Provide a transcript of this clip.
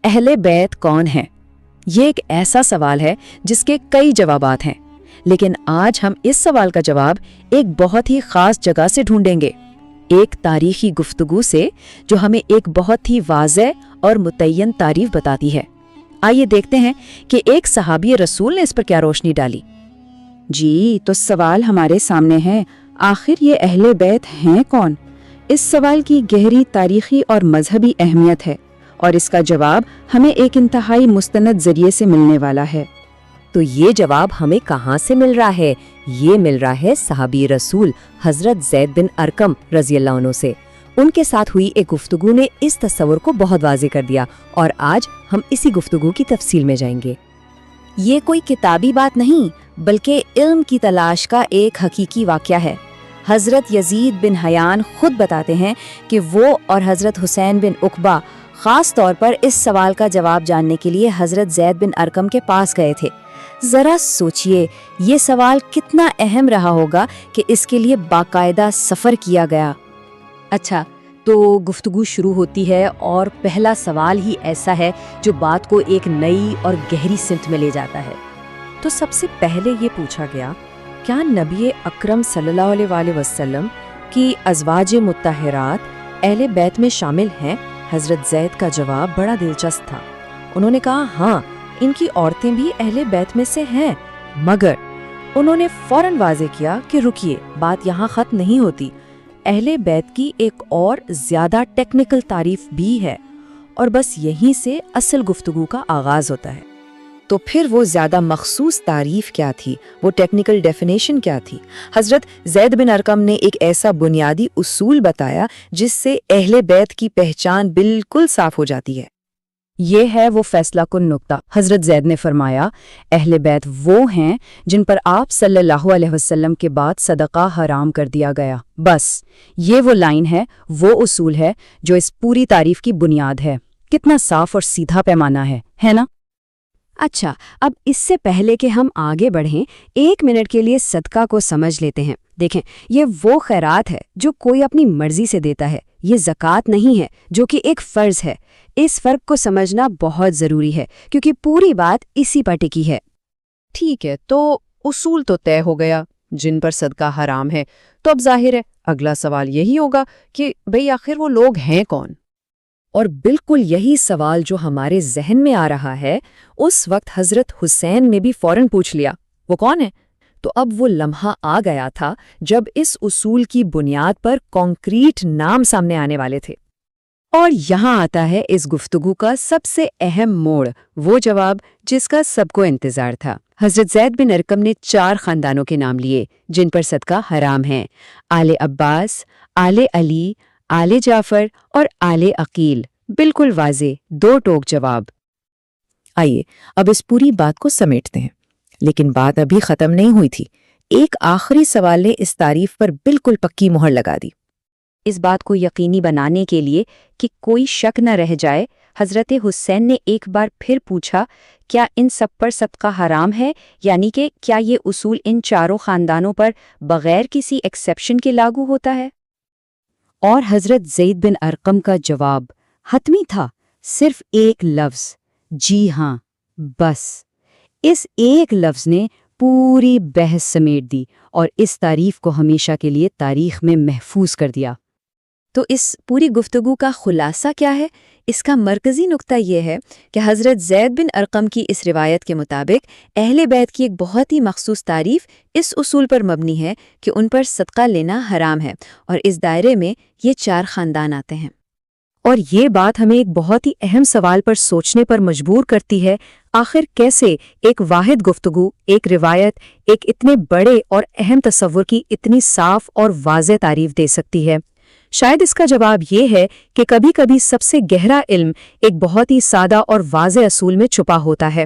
اہل بیت کون ہیں؟ یہ ایک ایسا سوال ہے جس کے کئی جوابات ہیں، لیکن آج ہم اس سوال کا جواب ایک بہت ہی خاص جگہ سے ڈھونڈیں گے، ایک تاریخی گفتگو سے جو ہمیں ایک بہت ہی واضح اور متعین تعریف بتاتی ہے۔ آئیے دیکھتے ہیں کہ ایک صحابی رسول نے اس پر کیا روشنی ڈالی۔ جی، تو سوال ہمارے سامنے ہے، آخر یہ اہل بیت ہیں کون؟ اس سوال کی گہری تاریخی اور مذہبی اہمیت ہے، اور اس کا جواب ہمیں ایک انتہائی مستند ذریعے سے ملنے والا ہے۔ تو یہ جواب ہمیں کہاں سے مل رہا ہے؟ یہ مل رہا ہے صحابی رسول حضرت زید بن ارقم رضی اللہ عنہ سے۔ ان کے ساتھ ہوئی ایک گفتگو نے اس تصور کو بہت واضح کر دیا، اور آج ہم اسی گفتگو کی تفصیل میں جائیں گے۔ یہ کوئی کتابی بات نہیں، بلکہ علم کی تلاش کا ایک حقیقی واقعہ ہے۔ حضرت یزید بن حیان خود بتاتے ہیں کہ وہ اور حضرت حسین بن عقبہ خاص طور پر اس سوال کا جواب جاننے کے لیے حضرت زید بن ارقم کے پاس گئے تھے۔ ذرا سوچئے، یہ سوال کتنا اہم رہا ہوگا کہ اس کے لیے باقاعدہ سفر کیا گیا۔ اچھا، تو گفتگو شروع ہوتی ہے اور پہلا سوال ہی ایسا ہے جو بات کو ایک نئی اور گہری سمت میں لے جاتا ہے۔ تو سب سے پہلے یہ پوچھا گیا، کیا نبی اکرم صلی اللہ علیہ وآلہ وسلم کی ازواج مطہرات اہل بیت میں شامل ہیں؟ حضرت زید کا جواب بڑا دلچسپ تھا۔ انہوں نے کہا ہاں، ان کی عورتیں بھی اہل بیت میں سے ہیں، مگر انہوں نے فوراً واضح کیا کہ رکیے، بات یہاں ختم نہیں ہوتی، اہل بیت کی ایک اور زیادہ ٹیکنیکل تعریف بھی ہے، اور بس یہیں سے اصل گفتگو کا آغاز ہوتا ہے۔ تو پھر وہ زیادہ مخصوص تعریف کیا تھی؟ وہ ٹیکنیکل ڈیفینیشن کیا تھی؟ حضرت زید بن ارقم نے ایک ایسا بنیادی اصول بتایا جس سے اہل بیت کی پہچان بالکل صاف ہو جاتی ہے۔ یہ ہے وہ فیصلہ کن نقطہ۔ حضرت زید نے فرمایا، اہل بیت وہ ہیں جن پر آپ صلی اللہ علیہ وسلم کے بعد صدقہ حرام کر دیا گیا۔ بس یہ وہ لائن ہے، وہ اصول ہے جو اس پوری تعریف کی بنیاد ہے۔ کتنا صاف اور سیدھا پیمانہ ہے نا؟ اچھا، اب اس سے پہلے کہ ہم آگے بڑھیں، ایک منٹ کے لیے صدقہ کو سمجھ لیتے ہیں۔ دیکھیں، یہ وہ خیرات ہے جو کوئی اپنی مرضی سے دیتا ہے، یہ زکوٰۃ نہیں ہے جو کہ ایک فرض ہے۔ اس فرق کو سمجھنا بہت ضروری ہے کیونکہ پوری بات اسی پر ٹکی ہے۔ ٹھیک ہے، تو اصول تو طے ہو گیا، جن پر صدقہ حرام ہے۔ تو اب ظاہر ہے اگلا سوال یہی ہوگا کہ بھئی آخر وہ لوگ ہیں کون؟ اور بالکل یہی سوال جو ہمارے ذہن میں آ رہا ہے، اس وقت حضرت حسین نے بھی فوراً پوچھ لیا، وہ کون ہے؟ تو اب وہ لمحہ آ گیا تھا جب اس اصول کی بنیاد پر کانکریٹ نام سامنے آنے والے تھے۔ اور یہاں آتا ہے اس گفتگو کا سب سے اہم موڑ، وہ جواب جس کا سب کو انتظار تھا۔ حضرت زید بن ارقم نے 4 خاندانوں کے نام لیے جن پر صدقہ حرام ہے: آل عباس، آل علی، آل جعفر اور آل عقیل۔ بالکل واضح 2 ٹوک جواب۔ آئیے اب اس پوری بات کو سمیٹتے ہیں، لیکن بات ابھی ختم نہیں ہوئی تھی۔ ایک آخری سوال نے اس تعریف پر بالکل پکی مہر لگا دی۔ اس بات کو یقینی بنانے کے لیے کہ کوئی شک نہ رہ جائے، حضرت حسین نے ایک بار پھر پوچھا، کیا ان سب پر صدقہ حرام ہے؟ یعنی کہ کیا یہ اصول ان 4 خاندانوں پر بغیر کسی ایکسیپشن کے لاگو ہوتا ہے؟ اور حضرت زید بن ارقم کا جواب حتمی تھا، صرف ایک لفظ، جی ہاں۔ بس اس ایک لفظ نے پوری بحث سمیٹ دی اور اس تعریف کو ہمیشہ کے لیے تاریخ میں محفوظ کر دیا۔ تو اس پوری گفتگو کا خلاصہ کیا ہے؟ اس کا مرکزی نقطہ یہ ہے کہ حضرت زید بن ارقم کی اس روایت کے مطابق اہل بیت کی ایک بہت ہی مخصوص تعریف اس اصول پر مبنی ہے کہ ان پر صدقہ لینا حرام ہے، اور اس دائرے میں یہ 4 خاندان آتے ہیں۔ اور یہ بات ہمیں ایک بہت ہی اہم سوال پر سوچنے پر مجبور کرتی ہے، آخر کیسے ایک واحد گفتگو، ایک روایت، ایک اتنے بڑے اور اہم تصور کی اتنی صاف اور واضح تعریف دے سکتی ہے؟ شاید اس کا جواب یہ ہے کہ کبھی کبھی سب سے گہرا علم ایک بہت ہی سادہ اور واضح اصول میں چھپا ہوتا ہے۔